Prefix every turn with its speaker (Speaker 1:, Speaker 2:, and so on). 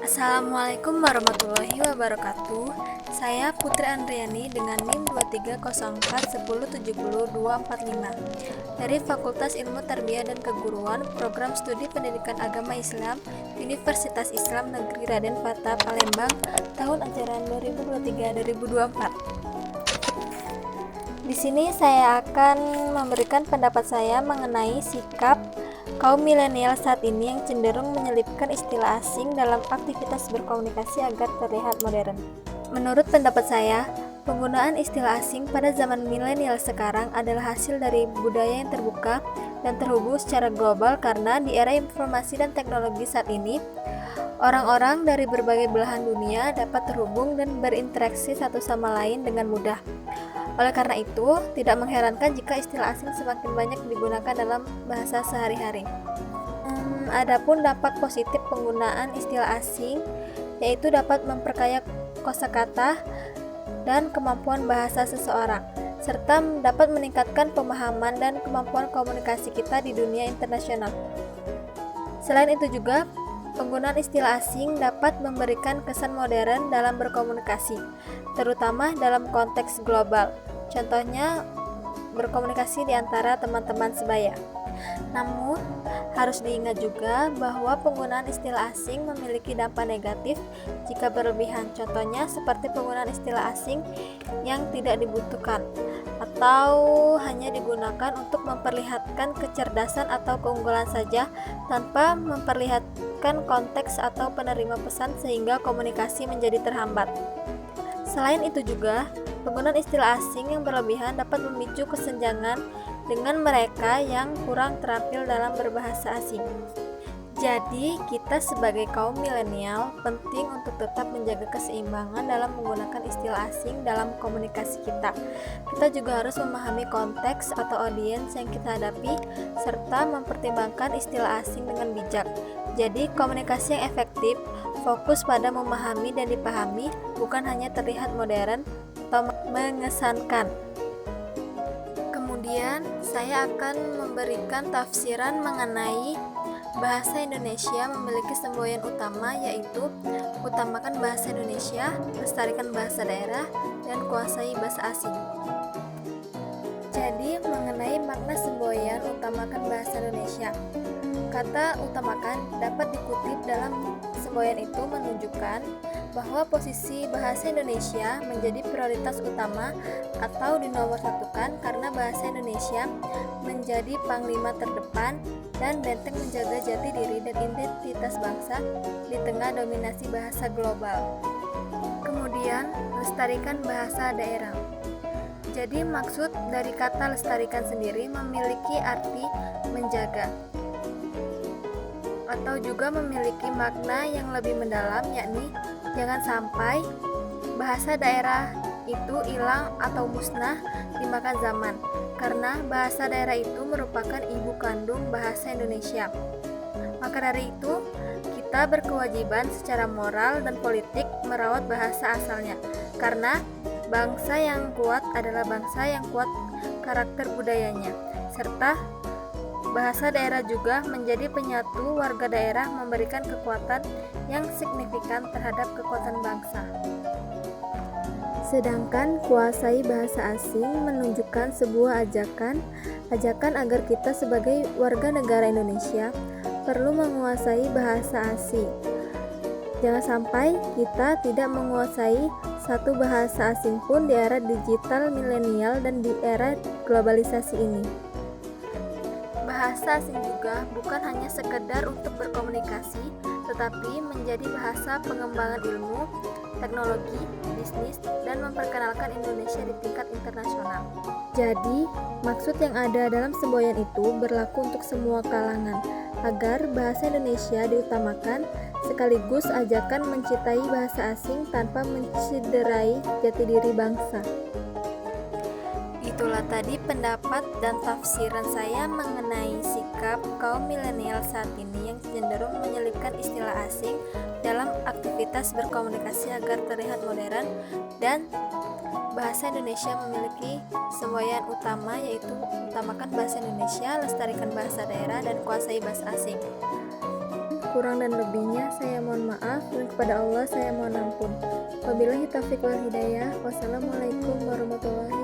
Speaker 1: Assalamualaikum warahmatullahi wabarakatuh. Saya Putri Andriani dengan NIM 230410700245 dari Fakultas Ilmu Tarbiyah dan Keguruan, Program Studi Pendidikan Agama Islam, Universitas Islam Negeri Raden Fatah Palembang, tahun ajaran 2023-2024. Di sini saya akan memberikan pendapat saya mengenai sikap kaum milenial saat ini yang cenderung menyelipkan istilah asing dalam aktivitas berkomunikasi agar terlihat modern. Menurut pendapat saya, penggunaan istilah asing pada zaman milenial sekarang adalah hasil dari budaya yang terbuka dan terhubung secara global, karena di era informasi dan teknologi saat ini, orang-orang dari berbagai belahan dunia dapat terhubung dan berinteraksi satu sama lain dengan mudah. Oleh karena itu, tidak mengherankan jika istilah asing semakin banyak digunakan dalam bahasa sehari-hari. Adapun dampak positif penggunaan istilah asing, yaitu dapat memperkaya kosakata dan kemampuan bahasa seseorang, serta dapat meningkatkan pemahaman dan kemampuan komunikasi kita di dunia internasional. Selain itu juga, penggunaan istilah asing dapat memberikan kesan modern dalam berkomunikasi, terutama dalam konteks global. Contohnya, berkomunikasi di antara teman-teman sebaya. Namun, harus diingat juga bahwa penggunaan istilah asing memiliki dampak negatif jika berlebihan. Contohnya, seperti penggunaan istilah asing yang tidak dibutuhkan atau hanya digunakan untuk memperlihatkan kecerdasan atau keunggulan saja tanpa memperlihatkan konteks atau penerima pesan, sehingga komunikasi menjadi terhambat. Selain itu juga, penggunaan istilah asing yang berlebihan dapat memicu kesenjangan dengan mereka yang kurang terampil dalam berbahasa asing. Jadi, kita sebagai kaum milenial penting untuk tetap menjaga keseimbangan dalam menggunakan istilah asing dalam komunikasi kita. Kita juga harus memahami konteks atau audiens yang kita hadapi, serta mempertimbangkan istilah asing dengan bijak. Jadi, komunikasi yang efektif fokus pada memahami dan dipahami, bukan hanya terlihat modern atau mengesankan. Kemudian, saya akan memberikan tafsiran mengenai bahasa Indonesia memiliki semboyan utama, yaitu utamakan bahasa Indonesia, lestarikan bahasa daerah, dan kuasai bahasa asing. Jadi, mengenai makna semboyan utamakan bahasa Indonesia, kata utamakan dapat dikutip dalam semboyan itu menunjukkan bahwa posisi bahasa Indonesia menjadi prioritas utama atau dinomorsatukan, karena bahasa Indonesia menjadi panglima terdepan dan benteng menjaga jati diri dan identitas bangsa di tengah dominasi bahasa global. Kemudian, lestarikan bahasa daerah. Jadi, maksud dari kata lestarikan sendiri memiliki arti menjaga, atau juga memiliki makna yang lebih mendalam, yakni jangan sampai bahasa daerah itu hilang atau musnah dimakan zaman, karena bahasa daerah itu merupakan ibu kandung bahasa Indonesia. Maka dari itu, kita berkewajiban secara moral dan politik merawat bahasa asalnya, karena bangsa yang kuat adalah bangsa yang kuat karakter budayanya, serta bahasa daerah juga menjadi penyatu warga daerah, memberikan kekuatan yang signifikan terhadap kekuatan bangsa. Sedangkan kuasai bahasa asing menunjukkan sebuah ajakan agar kita sebagai warga negara Indonesia perlu menguasai bahasa asing. Jangan sampai kita tidak menguasai satu bahasa asing pun di era digital milenial dan di era globalisasi ini. Bahasa asing juga bukan hanya sekedar untuk berkomunikasi, tetapi menjadi bahasa pengembangan ilmu, teknologi, bisnis, dan memperkenalkan Indonesia di tingkat internasional. Jadi, maksud yang ada dalam semboyan itu berlaku untuk semua kalangan, agar bahasa Indonesia diutamakan, sekaligus ajakan mencintai bahasa asing tanpa mencederai jati diri bangsa. Itulah tadi pendapat dan tafsiran saya mengenai sikap kaum milenial saat ini yang cenderung menyelipkan istilah asing dalam aktivitas berkomunikasi agar terlihat modern dan Bahasa Indonesia memiliki semboyan utama, yaitu utamakan bahasa Indonesia, lestarikan bahasa daerah, dan kuasai bahasa asing. Kurang dan lebihnya saya mohon maaf, dan kepada Allah saya mohon ampun. Wabillahi taufiq wal hidayah. Wassalamualaikum warahmatullahi